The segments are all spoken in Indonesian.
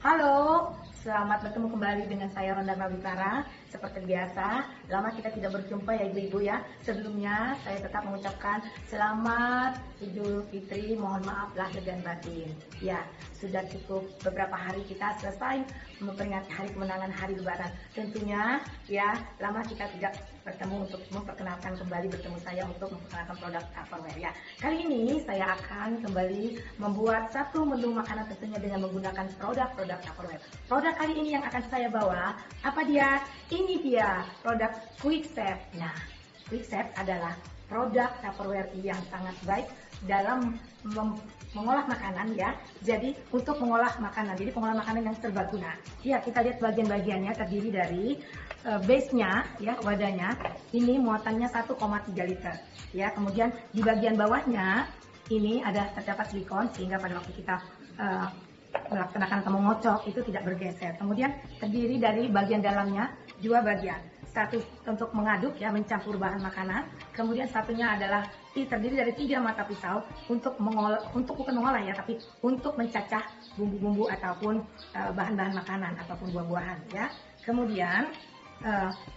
Halo, selamat bertemu kembali dengan saya Ronda Mabitara. Seperti biasa, lama kita tidak berjumpa ya ibu-ibu ya. Sebelumnya saya tetap mengucapkan selamat Idul Fitri, mohon maaf lahir dan batin. Ya, sudah cukup beberapa hari kita selesai memperingati hari kemenangan hari Lebaran. Tentunya ya, lama kita tidak bertemu untuk memperkenalkan kembali bertemu saya untuk memperkenalkan produk Tupperware ya. Kali ini saya akan kembali membuat satu menu makanan tentunya dengan menggunakan produk Tupperware. Produk kali ini yang akan saya bawa, apa dia? Ini dia produk QuickChef. Nah, QuickChef adalah produk Tupperware yang sangat baik dalam mengolah makanan ya. Jadi untuk mengolah makanan, jadi pengolahan makanan yang serbaguna. Ya, kita lihat bagian-bagiannya terdiri dari base-nya ya, wadahnya ini muatannya 1,3 liter ya. Kemudian di bagian bawahnya ini terdapat silikon sehingga pada waktu kita melaksanakan atau mengocok itu tidak bergeser. Kemudian terdiri dari bagian dalamnya dua bagian. Satu untuk mengaduk ya, mencampur bahan makanan. Kemudian satunya adalah terdiri dari 3 mata pisau untuk mengolah, bukan mengolah ya, tapi untuk mencacah bumbu-bumbu ataupun bahan-bahan makanan ataupun buah-buahan ya. Kemudian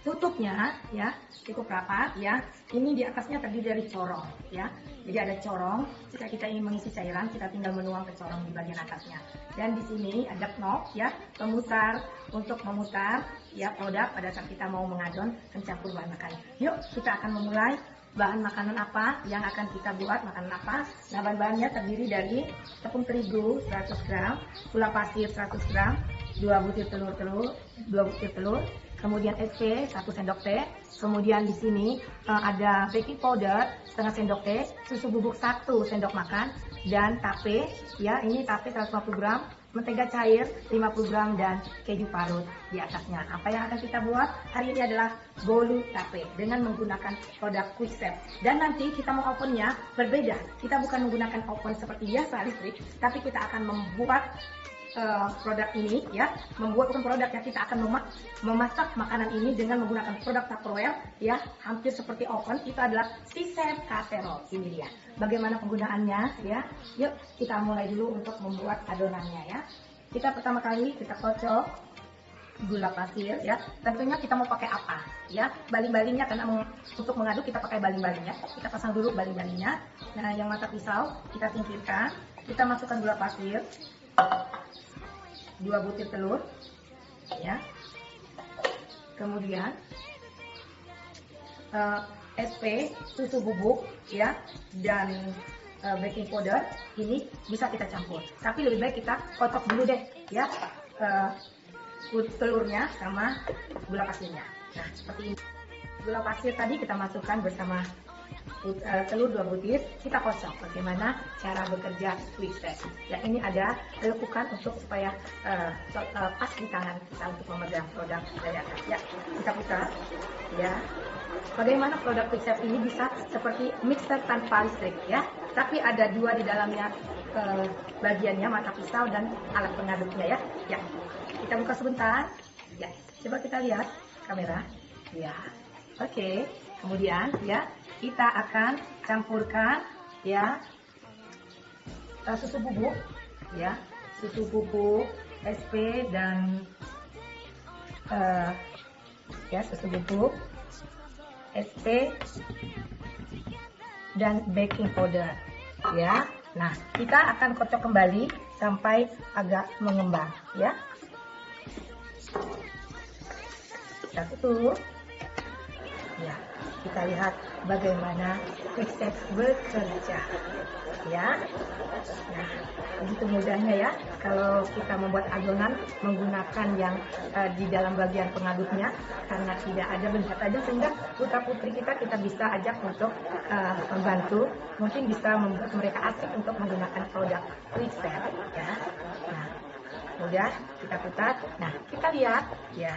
tutupnya ya cukup rapat ya. Ini di atasnya terdiri dari corong ya. Jadi ada corong. Jika kita ingin mengisi cairan, kita tinggal menuang ke corong di bagian atasnya. Dan di sini ada knob ya, pemutar untuk memutar ya produk pada saat kita mau mengadon mencampur bahan makanan. Yuk kita akan memulai. Bahan makanan apa yang akan kita buat, makanan apa? Nah, bahan-bahannya terdiri dari tepung terigu 100 gram, gula pasir 100 gram, 2 butir telur, kemudian SP 1 sendok teh, kemudian di sini ada baking powder setengah sendok teh, susu bubuk 1 sendok makan, dan tape ya, ini tape 150 gram, mentega cair 50 gram, dan keju parut di atasnya. Apa yang akan kita buat hari ini adalah bolu tape dengan menggunakan produk QuickChef. Dan nanti kita mau ovennya berbeda. Kita bukan menggunakan oven seperti biasa listrik, tapi kita akan membuat produk ini ya, bukan produk ya, kita akan memasak makanan ini dengan menggunakan produk Tupperware ya, hampir seperti oven. Itu adalah C-Chef Casserole. Ini dia bagaimana penggunaannya ya. Yuk kita mulai dulu untuk membuat adonannya ya. Kita pertama kali kita kocok gula pasir ya. Tentunya kita mau pakai apa ya, baling-balingnya, karena untuk mengaduk kita pakai baling-balingnya. Kita pasang dulu baling-balingnya. Nah, yang mata pisau kita singkirkan, kita masukkan gula pasir, 2 butir telur ya, kemudian SP susu bubuk ya, dan baking powder ini bisa kita campur, tapi lebih baik kita kocok dulu deh ya, telurnya sama gula pasirnya. Nah, seperti ini. Gula pasir tadi kita masukkan bersama telur 2 butir, kita kocok. Bagaimana cara bekerja QuickChef ya, ini ada lekukan untuk supaya pas di tangan kita untuk memegang produk dari atas ya. Kita putar ya. Bagaimana produk QuickChef ini bisa seperti mixer tanpa listrik ya, tapi ada 2 di dalamnya bagiannya, mata pisau dan alat pengaduknya ya. Ya, kita buka sebentar ya, coba kita lihat kamera ya. Oke. Kemudian ya, kita akan campurkan ya susu bubuk ya, susu bubuk SP dan ya, susu bubuk SP dan baking powder ya. Nah, kita akan kocok kembali sampai agak mengembang ya. Kita tutup ya. Kita lihat bagaimana QuickChef bekerja ya. Nah, begitu mudahnya ya kalau kita membuat adonan menggunakan yang di dalam bagian pengaduknya, karena tidak ada benda tajam, sehingga putra-putri kita bisa ajak untuk membantu, mungkin bisa membuat mereka asik untuk menggunakan produk QuickChef ya. Nah, mudah, kita putar. Nah, kita lihat ya.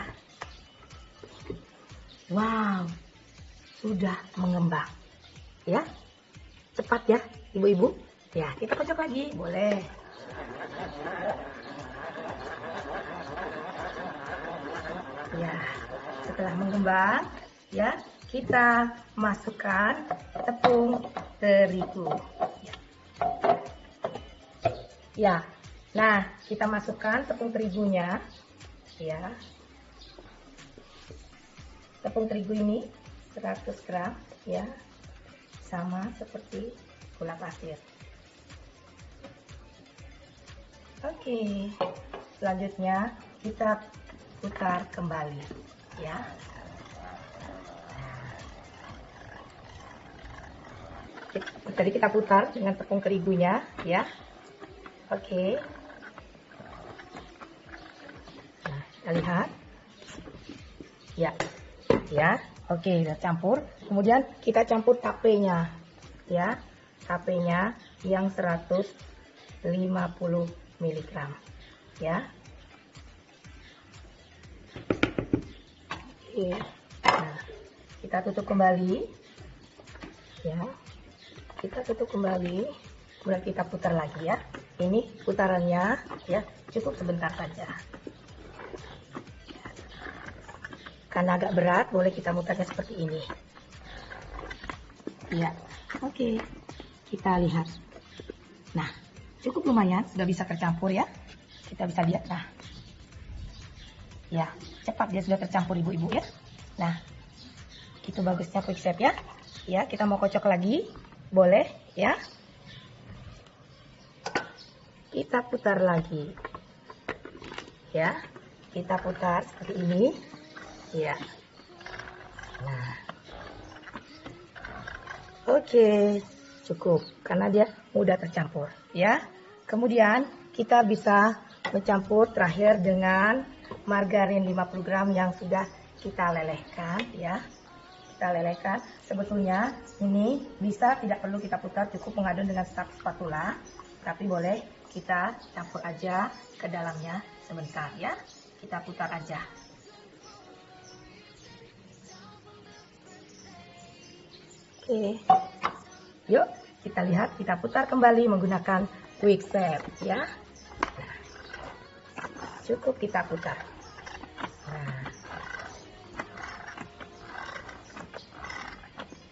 Wow, sudah mengembang ya, cepat ya ibu-ibu ya. Kita kocok lagi boleh ya. Setelah mengembang ya, kita masukkan tepung terigu ya. Nah, kita masukkan tepung terigunya, ya. Tepung terigu ini 100 gram, ya, sama seperti gula pasir. Oke, selanjutnya kita putar kembali, ya. Tadi kita putar dengan tepung terigunya, ya. Oke. Nah, kita lihat. Ya. Ya. Oke, udah campur. Kemudian kita campur tapenya. Ya. Tapenya yang 150 mg. Ya. Oke. Nah, kita tutup kembali. Ya. Kita tutup kembali, kemudian kita putar lagi ya. Ini putarannya ya cukup sebentar saja. Karena agak berat, boleh kita mutarnya seperti ini. Ya, oke. Kita lihat. Nah, cukup lumayan, sudah bisa tercampur ya. Kita bisa lihat, nah. Ya, cepat dia sudah tercampur ibu-ibu ya. Nah, itu bagusnya Quick-Step ya. Ya, kita mau kocok lagi. Boleh ya. Kita putar lagi. Ya. Kita putar seperti ini. Ya. Nah. Oke, cukup karena dia mudah tercampur ya. Kemudian kita bisa mencampur terakhir dengan margarin 50 gram yang sudah kita lelehkan ya. Kita lelehkan. Sebetulnya ini bisa tidak perlu kita putar, cukup mengaduk dengan spatula, tapi boleh kita campur aja ke dalamnya sebentar ya. Kita putar aja. Oke. Yuk, kita lihat, kita putar kembali menggunakan Quick-Step ya. Nah, cukup kita putar. Nah.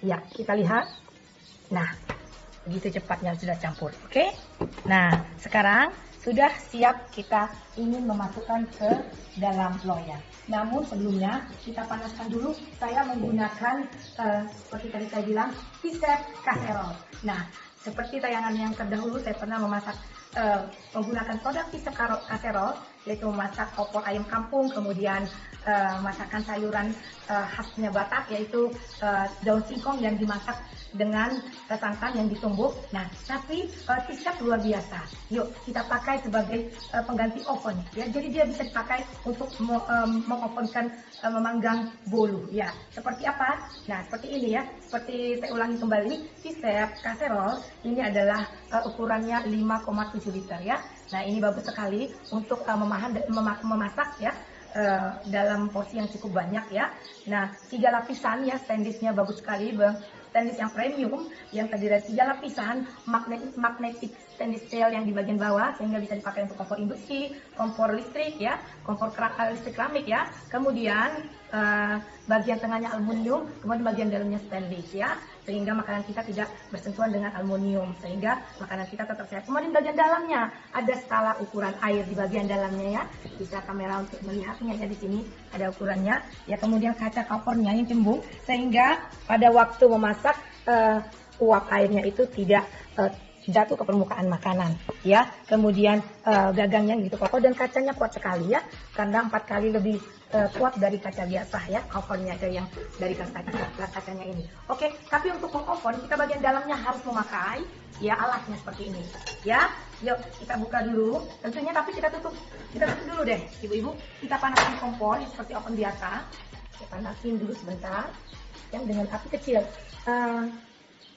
Ya, kita lihat. Nah, begitu cepatnya sudah campur. Oke. Nah, sekarang sudah siap kita ingin memasukkan ke dalam loyang. Namun sebelumnya kita panaskan dulu. Saya menggunakan seperti tadi saya bilang, Quick-Step Casserole. Nah, seperti tayangan yang terdahulu saya pernah memasak menggunakan produk Quick-Step Casserole, yaitu memasak opor ayam kampung, kemudian masakan sayuran khasnya Batak, yaitu daun singkong yang dimasak dengan santan yang ditumbuk. Nah, tapi Quick-Step luar biasa. Yuk kita pakai sebagai pengganti oven ya. Jadi dia bisa dipakai untuk mengovenkan memanggang bolu ya. Seperti apa? Nah, seperti ini ya. Seperti saya ulangi kembali, Quick-Step Casserole ini adalah ukurannya 5,7 liter ya. Nah, ini bagus sekali untuk memasak ya. Dalam porsi yang cukup banyak ya. Nah, 3 lapisan ya, stainlessnya bagus sekali, stainless yang premium yang terdiri dari 3 lapisan, magnetic stainless steel yang di bagian bawah sehingga bisa dipakai untuk kompor induksi, kompor listrik ya, kompor listrik keramik ya. Kemudian bagian tengahnya aluminium, kemudian bagian dalamnya stainless ya, sehingga makanan kita tidak bersentuhan dengan aluminium, sehingga makanan kita tetap sehat. Kemudian bagian dalamnya ada skala ukuran air di bagian dalamnya ya, bisa kamera untuk melihatnya ya, di sini ada ukurannya ya. Kemudian kaca kopornya yang cembung sehingga pada waktu memasak uap airnya itu tidak jatuh ke permukaan makanan ya. Kemudian gagangnya gitu kokoh dan kacanya kuat sekali ya, karena 4 kali lebih kuat dari kaca biasa ya, covernya ada yang dari kacanya ini. Oke, tapi untuk mengoven kita bagian dalamnya harus memakai ya alatnya seperti ini ya. Yuk kita buka dulu tentunya, tapi kita tutup dulu deh ibu-ibu. Kita panaskan kompor seperti oven biasa. Kita panasin dulu sebentar yang dengan api kecil.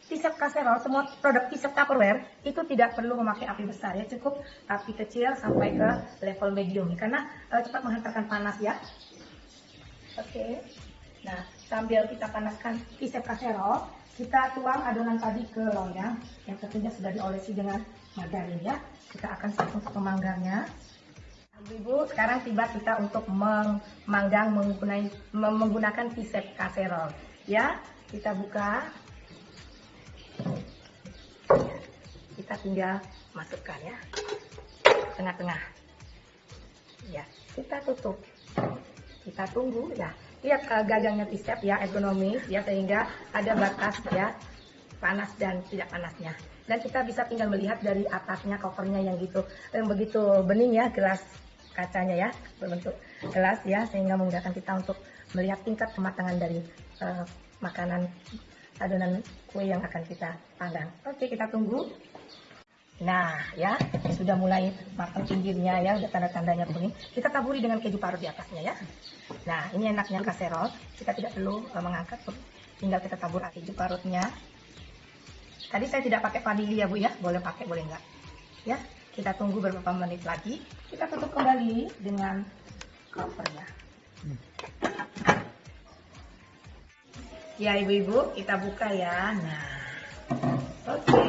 Quick-Step Casserole, semua produk Quick-Step Tupperware itu tidak perlu memakai api besar ya, cukup api kecil sampai ke level medium karena cepat menghantarkan panas ya. Oke. Nah, sambil kita panaskan Quick-Step Casserole, kita tuang adonan tadi ke loyang yang tentunya sudah diolesi dengan margarin ya. Kita akan siap untuk memanggangnya. Ibu, sekarang tiba kita untuk memanggang menggunakan Quick-Step Casserole ya. Kita buka. Kita tinggal masukkan ya. tengah-tengah. Ya, kita tutup. Kita tunggu ya. Lihat gagangnya T-shape ya, ergonomis ya, sehingga ada batas ya, panas dan tidak panasnya. Dan kita bisa tinggal melihat dari atasnya covernya yang begitu bening ya, gelas kacanya ya, berbentuk gelas ya, sehingga memudahkan kita untuk melihat tingkat kematangan dari makanan adonan kue yang akan kita panggang. Oke, kita tunggu. Nah ya, sudah mulai matang pinggirnya ya, udah tanda-tandanya kuning. Kita taburi dengan keju parut di atasnya ya. Nah, ini enaknya kaserol, kita tidak perlu mengangkat, tinggal kita tabur keju parutnya. Tadi saya tidak pakai vanili ya Bu ya, boleh pakai boleh enggak. Ya, kita tunggu beberapa menit lagi, kita tutup kembali dengan covernya. Ya Ibu-ibu, kita buka ya. Nah, oke,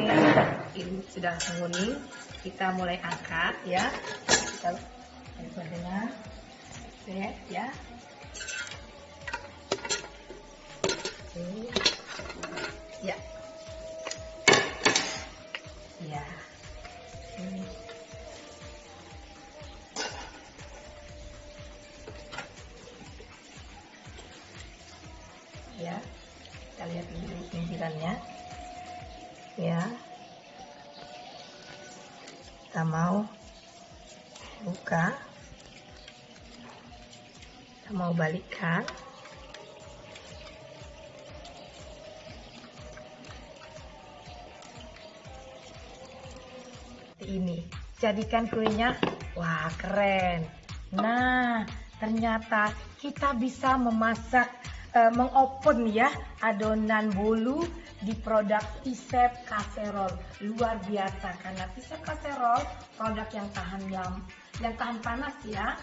ini sudah menguning. Kita mulai angkat ya. Kita dengan set ya. Oke. Ya. Ya. Ini. Ya. Kita lihat dulu pinggirannya. Ya. Kita mau buka, kita mau balikkan. Ini jadikan kuenya, wah keren. Nah, ternyata kita bisa memasak mengopen ya adonan bolu di produk T-shape kaserol. Luar biasa, karena T-shape kaserol produk yang tahan panas ya,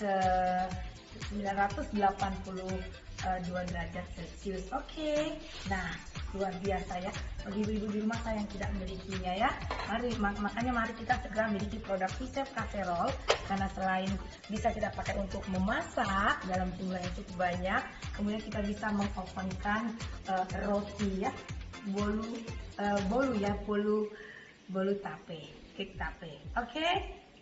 982 derajat Celcius. Oke. Nah, luar biasa ya. Bagi ibu-ibu di rumah saya yang tidak memilikinya ya, makanya mari kita segera memiliki produk T-shape kaserol, karena selain bisa kita pakai untuk memasak dalam jumlah yang cukup banyak, kemudian kita bisa mengovenkan roti ya, bolu tape, cake tape. Oke?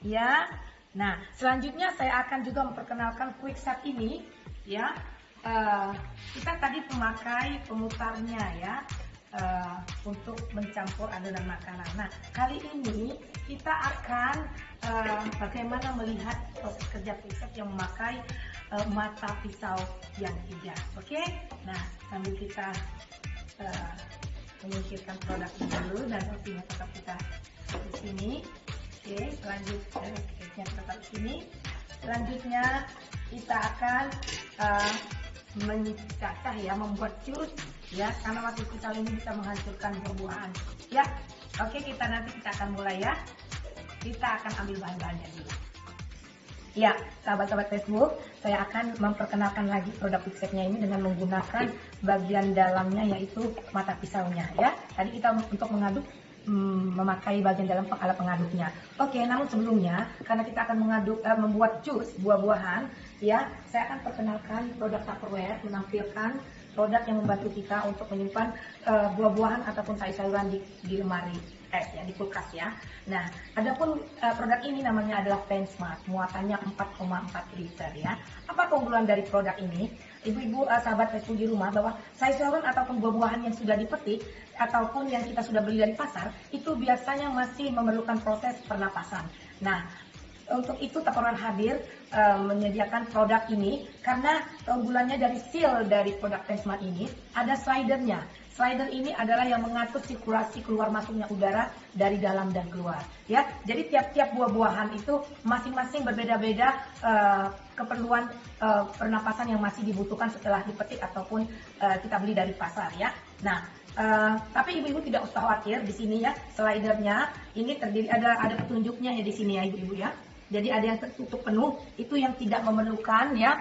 Ya. Nah, selanjutnya saya akan juga memperkenalkan quick set ini ya. Kita tadi memakai pemutarnya ya, untuk mencampur adonan makanan. Nah, kali ini kita akan bagaimana melihat proses kerja quick set yang memakai mata pisau yang 3. Oke? Nah, sambil kita menyingkirkan produk ini dulu dan rotinya tetap kita di sini. Oke, selanjutnya kita tetap di sini. Selanjutnya kita akan mencacah ya, membuat jus ya, karena mata pisau ini bisa menghancurkan buah-buahan ya. Oke, kita akan mulai ya. Kita akan ambil bahan-bahannya dulu. Ya, sahabat-sahabat Facebook, saya akan memperkenalkan lagi produk quick setnya ini dengan menggunakan bagian dalamnya, yaitu mata pisaunya ya. Tadi kita untuk mengaduk memakai bagian dalam alat pengaduknya. Oke, namun sebelumnya karena kita akan membuat jus buah-buahan ya, saya akan perkenalkan produk Tupperware, menampilkan produk yang membantu kita untuk menyimpan buah-buahan ataupun sayur-sayuran di lemari es ya, di kulkas ya. Nah, adapun produk ini namanya adalah PenSmart, muatannya 4,4 liter ya. Apa keunggulan dari produk ini? Ibu-ibu sahabat Facebook di rumah, bahwa sayur-sayuran ataupun buah-buahan yang sudah dipetik ataupun yang kita sudah beli dari pasar itu biasanya masih memerlukan proses pernapasan. Nah, untuk itu Tupperware hadir menyediakan produk ini karena keunggulannya dari seal dari produk PenSmart ini ada slidernya. Slider ini adalah yang mengatur sirkulasi keluar masuknya udara dari dalam dan keluar. Ya, jadi tiap-tiap buah-buahan itu masing-masing berbeda-beda keperluan pernapasan yang masih dibutuhkan setelah dipetik ataupun kita beli dari pasar ya. Nah, tapi ibu-ibu tidak usah khawatir, di sini ya slidernya ini terdiri ada petunjuknya ya di sini ya ibu-ibu ya. Jadi ada yang tertutup penuh, itu yang tidak memerlukan ya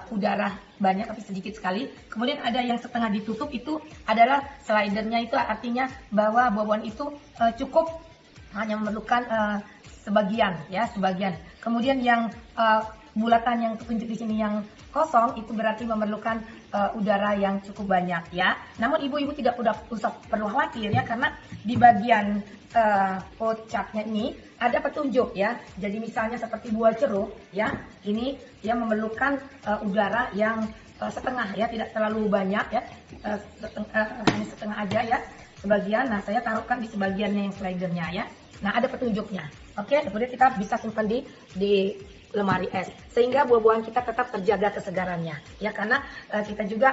udara banyak tapi sedikit sekali. Kemudian ada yang setengah ditutup, itu adalah slidernya, itu artinya bahwa buah-buahan itu cukup hanya memerlukan sebagian ya, sebagian. Kemudian yang bulatan yang tunjuk di sini yang kosong itu berarti memerlukan udara yang cukup banyak ya. Namun ibu-ibu tidak usah perlu khawatir ya, karena di bagian kocaknya ini ada petunjuk ya. Jadi misalnya seperti buah jeruk ya, ini dia memerlukan udara yang setengah ya, tidak terlalu banyak ya, hanya setengah aja ya, sebagian. Nah saya taruhkan di sebagiannya yang slidernya ya. Nah ada petunjuknya. Oke, kemudian kita bisa simpan di lemari es sehingga buah-buahan kita tetap terjaga kesegarannya ya, karena kita juga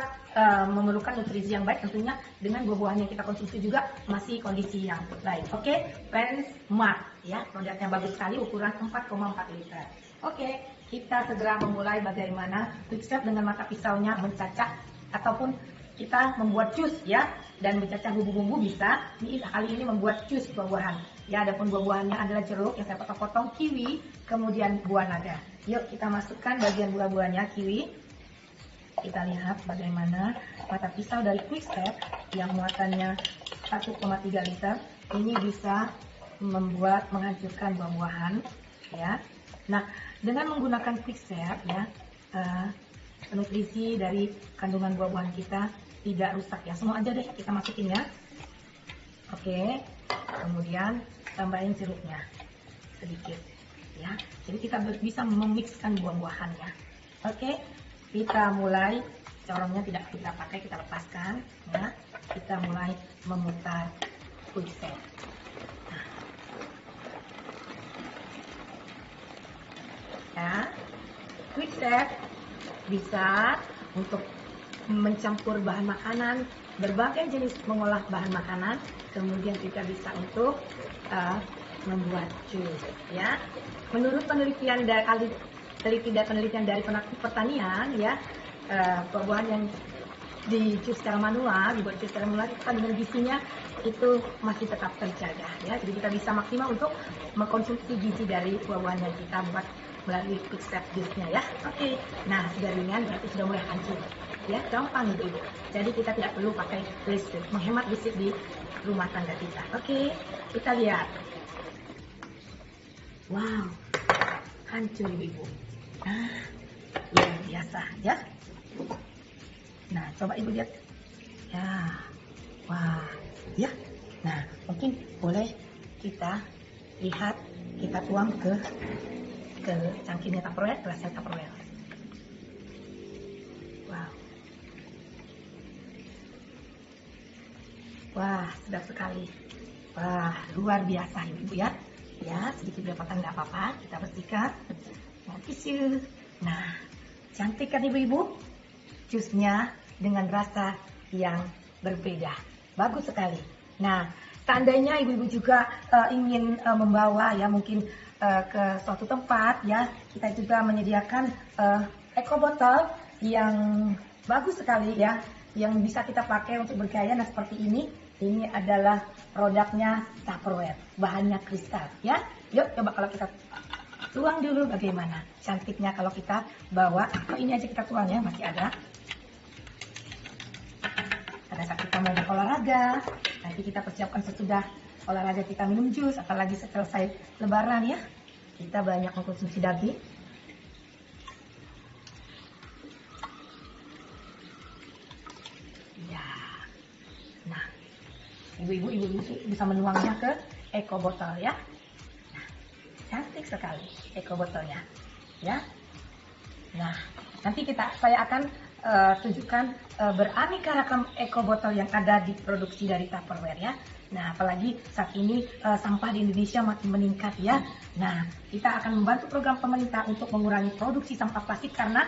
memerlukan nutrisi yang baik tentunya dengan buah-buahan yang kita konsumsi juga masih kondisi yang baik. Oke, Friends Mart ya, produknya bagus sekali, ukuran 4,4 liter. Oke, kita segera memulai bagaimana quick step dengan mata pisaunya mencacah ataupun kita membuat jus ya, dan mencacah bumbu-bumbu bisa. Ini kali ini membuat jus buah-buahan. Ya, adapun buah-buahannya adalah jeruk yang saya potong-potong, kiwi, kemudian buah naga. Yuk kita masukkan bagian buah-buahannya, kiwi. Kita lihat bagaimana mata pisau dari quick step yang muatannya 1,3 liter ini bisa menghancurkan buah-buahan ya. Nah, dengan menggunakan quick step ya, nutrisi dari kandungan buah-buahan kita tidak rusak ya. Semua aja deh kita masukin ya. Oke, kemudian tambahin jeruknya sedikit ya. Jadi kita bisa memixkan buah-buahannya. Oke, kita mulai. Corongnya tidak kita pakai, kita lepaskan ya. Kita mulai memutar quick step. Nah. Ya, quick step bisa untuk mencampur bahan makanan, berbagai jenis mengolah bahan makanan, kemudian kita bisa untuk membuat jus ya. Menurut penelitian dari pertanian ya, buah-buahan yang di jus secara manual, dibuat jus secara manual, kandungan gizinya itu masih tetap terjaga ya. Jadi kita bisa maksimal untuk mengkonsumsi gizi dari buah-buahan yang kita buat melalui quick step jusnya ya. Oke, nah sudah ringan berarti sudah mulai hancur ya, gampang ibu-ibu. Jadi kita tidak perlu pakai listrik, menghemat listrik di rumah tangga kita. Oke, kita lihat. Wow, hancur ibu-ibu. Nah, luar biasa ya. Nah, coba ibu lihat. Ya, wah, ya. Nah, mungkin boleh kita lihat, kita tuang ke cangkirnya Tupperware, gelasnya Tupperware. Wow. Wah, sedap sekali. Wah, luar biasa ibu ya. Ya, sedikit belepotan nggak apa-apa, kita bersihkan. Nah, tisu. Nah, cantik kan ibu-ibu? Jusnya dengan rasa yang berbeda. Bagus sekali. Nah, seandainya ibu-ibu juga ingin membawa ya mungkin ke suatu tempat ya, kita juga menyediakan eco botol yang bagus sekali ya, yang bisa kita pakai untuk bergaya. Nah, seperti ini. Ini adalah produknya Tupperware, bahannya kristal ya. Yuk coba kalau kita tuang dulu bagaimana cantiknya kalau kita bawa. Oh, ini aja kita tuang ya, masih ada. Pada saat kita mau berolahraga, nanti kita persiapkan sesudah olahraga kita minum jus, apalagi selesai lebaran ya. Kita banyak mengkonsumsi daging. Ya. Nah, ibu-ibu bisa menuangnya ke eco botol ya. Nah, cantik sekali eco botolnya ya. Nah, nanti saya akan tunjukkan beraneka ragam eco botol yang ada di produksi dari Tupperware ya. Nah, apalagi saat ini sampah di Indonesia makin meningkat ya. Nah, kita akan membantu program pemerintah untuk mengurangi produksi sampah plastik karena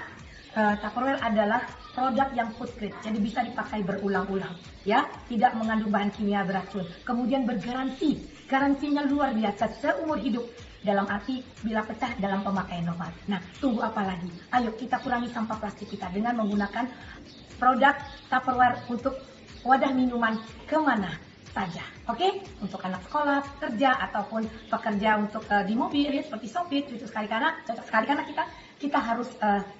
Tupperware adalah produk yang food grade, jadi bisa dipakai berulang-ulang, ya, tidak mengandung bahan kimia beracun. Kemudian bergaransi, garansinya luar biasa seumur hidup. Dalam arti bila pecah dalam pemakaian normal. Nah, tunggu apa lagi? Ayo kita kurangi sampah plastik kita dengan menggunakan produk Tupperware untuk wadah minuman kemana saja. Oke? Untuk anak sekolah, kerja, ataupun pekerja untuk di mobil, ya, seperti sopir, cocok sekali karena kita harus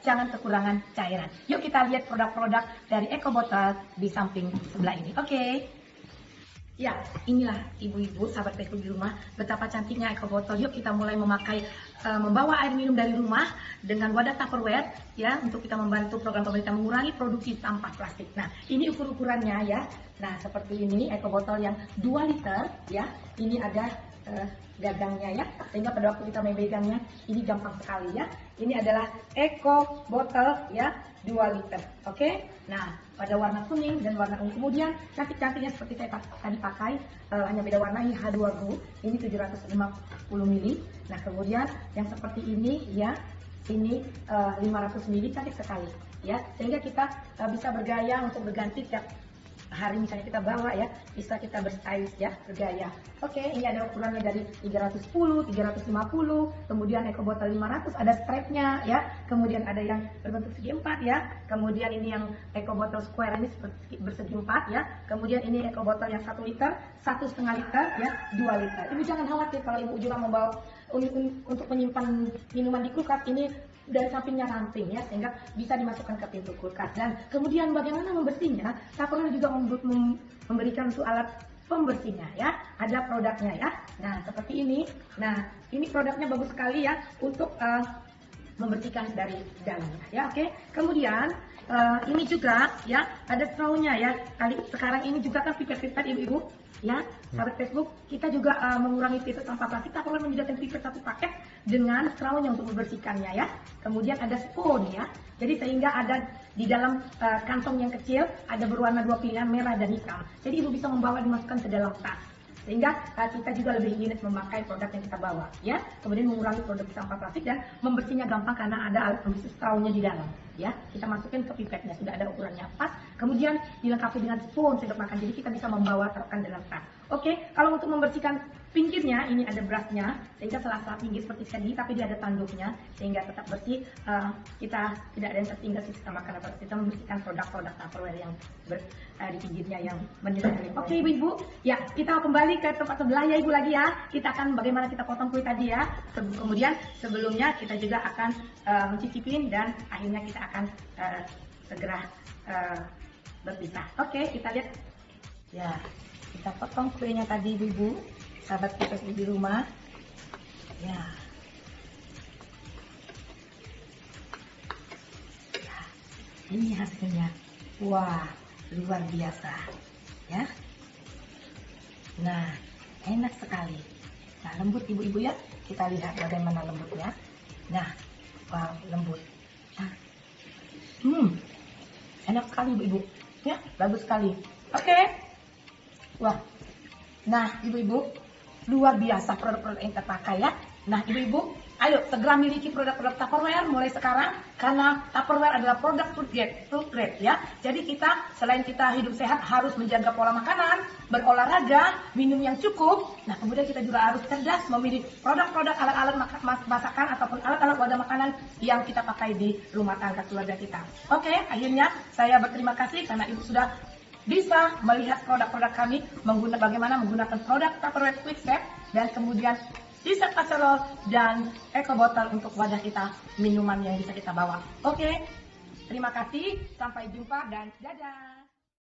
jangan kekurangan cairan. Yuk kita lihat produk-produk dari Eco Botol di samping sebelah ini. Oke. Ya, inilah ibu-ibu, sahabat Facebook di rumah, betapa cantiknya eco botol. Yuk kita mulai memakai, membawa air minum dari rumah dengan wadah Tupperware, ya, untuk kita membantu program pemerintah mengurangi produksi sampah plastik. Nah, ini ukur-ukurannya ya. Nah, seperti ini eco botol yang 2 liter, ya. Ini ada gagangnya ya, sehingga pada waktu kita memegangnya ini gampang sekali ya. Ini adalah eco botol ya, 2 liter. Oke. Nah, pada warna kuning dan warna ungu. Kemudian cantik-cantiknya seperti saya tadi pakai, hanya beda warna. Ini H2GO, ini 750 ml. Nah, kemudian yang seperti ini ya, ini 500 ml, cantik sekali ya. Sehingga kita bisa bergaya untuk berganti tiap hari, misalnya kita bawa ya, bisa kita berstyle ya, bergaya. Oke, ini ada ukurannya dari 310, 350, kemudian eco botol 500, ada strapnya ya, kemudian ada yang berbentuk segi 4 ya, kemudian ini yang eco botol square ini bersegi 4 ya, kemudian ini eco botol yang 1 liter, 1,5 liter ya, 2 liter. Ibu jangan khawatir kalau ibu juga membawa untuk menyimpan minuman di kulkas, ini dari sampingnya ramping ya, sehingga bisa dimasukkan ke pintu kulkas. Dan kemudian bagaimana membersihnya, Tupperware juga memberikan untuk alat pembersihnya ya, ada produknya ya. Nah, seperti ini. Nah, ini produknya bagus sekali ya untuk membersihkan dari dalamnya ya. Oke. Kemudian ini juga ya, ada strawnya ya. Sekarang ini juga kan pipet-pipet ibu-ibu ya, sahabat Facebook, kita juga mengurangi pipet sampah plastik. Kita perlu menyediakan pipet 1 paket dengan strawnya untuk membersihkannya ya. Kemudian ada spoon ya, jadi sehingga ada di dalam kantong yang kecil ada berwarna 2 pilihan, merah dan hitam. Jadi ibu bisa membawa dimasukkan ke dalam tas, sehingga kita juga lebih higienis memakai produk yang kita bawa ya. Kemudian mengurangi produksi sampah plastik dan membersihnya gampang karena ada alat pembersih strawnya di dalam ya. Kita masukin ke pipetnya, sudah ada ukurannya pas. Kemudian dilengkapi dengan spoon sendok makan, jadi kita bisa membawa taruhkan dalam tas. Oke, kalau untuk membersihkan pinggirnya ini ada brushnya, sehingga sela-sela pinggir seperti tadi, tapi dia ada tanduknya sehingga tetap bersih. Kita tidak ada yang tertinggal sisa makanan, kita membersihkan produk-produk Tupperware yang di pinggirnya yang menyeluruh. Oke ibu-ibu, ya kita kembali ke tempat sebelah ya ibu lagi ya. Kita akan bagaimana kita potong kue tadi ya. Kemudian sebelumnya kita juga akan mencicipin dan akhirnya kita akan segera berpisah. Oke, kita lihat ya. Kita potong kuenya tadi ibu-ibu, sahabat kita di rumah. Ya. Ya. Ini hasilnya. Wah, luar biasa. Ya. Nah, enak sekali. Nah, lembut ibu-ibu ya. Kita lihat bagaimana lembutnya. Nah, wow, lembut. Nah. Enak sekali ibu-ibu. Ya, bagus sekali. Oke. Wah, nah ibu-ibu, luar biasa produk-produk yang kita pakai ya. Nah ibu-ibu, ayo segera miliki produk-produk Tupperware mulai sekarang, karena Tupperware adalah produk food grade ya. Jadi kita selain kita hidup sehat harus menjaga pola makanan, berolahraga, minum yang cukup. Nah kemudian kita juga harus cerdas memilih produk-produk alat-alat masakan ataupun alat-alat wadah makanan yang kita pakai di rumah tangga keluarga kita. Oke, akhirnya saya berterima kasih karena ibu sudah bisa melihat produk-produk kami bagaimana menggunakan produk Tupperware Quick Step dan kemudian sisa casserole dan eco botol untuk wadah kita minuman yang bisa kita bawa. Oke, terima kasih, sampai jumpa dan dadah.